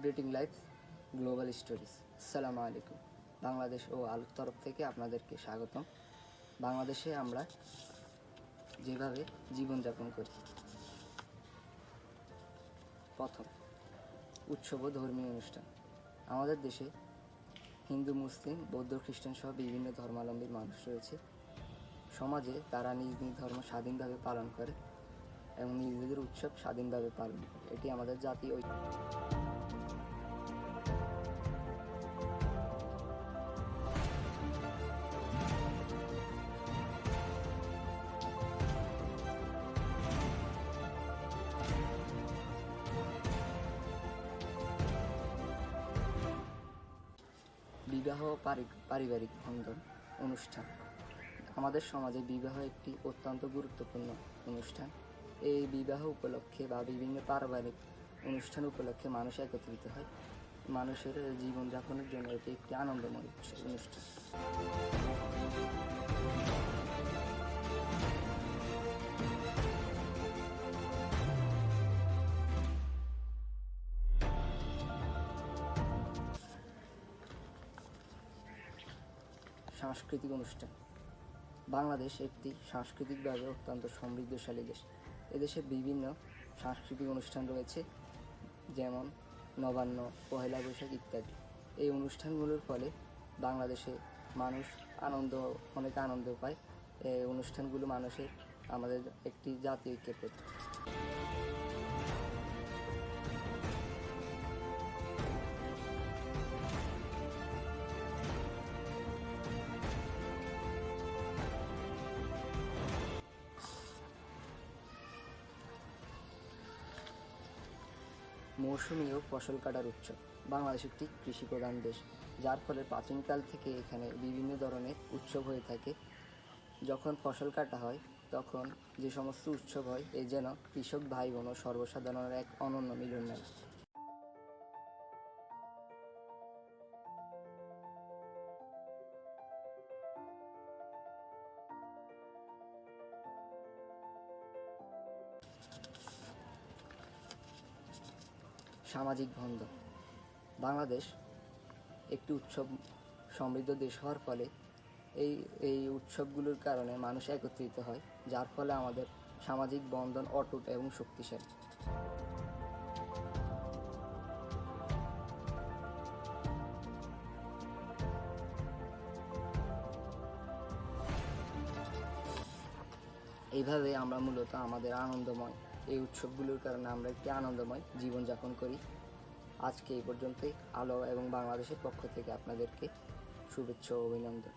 Celebrating life global stories. আসসালামু আলাইকুম। বাংলাদেশ ও আলোর তরফ থেকে আপনাদেরকে স্বাগতম। বাংলাদেশে আমরা যেভাবে জীবনযাপন করি। প্রথম, উৎসব ও ধর্মীয় অনুষ্ঠান। আমাদের দেশে হিন্দু, মুসলিম, বৌদ্ধ, খ্রিস্টান সহ বিভিন্ন ধর্মাবলম্বী মানুষ রয়েছে। সমাজে তারা নিজ নিজ ধর্ম স্বাধীনভাবে পালন করে এবং নিজেদের উৎসব স্বাধীনভাবে পালন করে। এটি আমাদের জাতীয় ঐক্য। বিবাহ ও পারিবারিক বন্ধন অনুষ্ঠান। আমাদের সমাজে বিবাহ একটি অত্যন্ত গুরুত্বপূর্ণ অনুষ্ঠান। এই বিবাহ উপলক্ষে বা বিভিন্ন পারিবারিক অনুষ্ঠান উপলক্ষে মানুষ একত্রিত হয়। মানুষের জীবনযাপনের জন্য এটি একটি আনন্দময় অনুষ্ঠান। সাংস্কৃতিক অনুষ্ঠান। বাংলাদেশ একটি সাংস্কৃতিকভাবে অত্যন্ত সমৃদ্ধশালী দেশ। এদেশে বিভিন্ন সাংস্কৃতিক অনুষ্ঠান রয়েছে, যেমন নবান্ন, পহেলা বৈশাখ ইত্যাদি। এই অনুষ্ঠানগুলোর ফলে বাংলাদেশে মানুষ অনেক আনন্দ পায়। এই অনুষ্ঠানগুলো আমাদের একটি জাতীয় ঐক্যের প্রতীক। মৌসুমী ও ফসল কাটার উৎসব। বাংলাদেশ একটি কৃষি প্রধান দেশ, যার ফলে প্রাচীনকাল থেকে এখানে বিভিন্ন ধরনের উৎসব হয়ে থাকে। যখন ফসল কাটা হয় তখন যে সমস্ত উৎসব হয়, এ যেন কৃষক ভাই বোন ও সর্বসাধারণের এক অনন্য মিলন মেলা। সামাজিক বন্ধন। বাংলাদেশ একটি উৎসব সমৃদ্ধ দেশ হওয়ার ফলে এই উৎসবগুলোর কারণে মানুষ একত্রিত হয়, যার ফলে আমাদের সামাজিক বন্ধন অটুট এবং শক্তিশালী। এইভাবে আমরা মূলত আমাদের এই উৎসবগুলোর কারণে আমরা একটি আনন্দময় জীবনযাপন করি। আজকে এই পর্যন্তই। আলো এবং বাংলাদেশের পক্ষ থেকে আপনাদেরকে শুভেচ্ছা ও অভিনন্দন।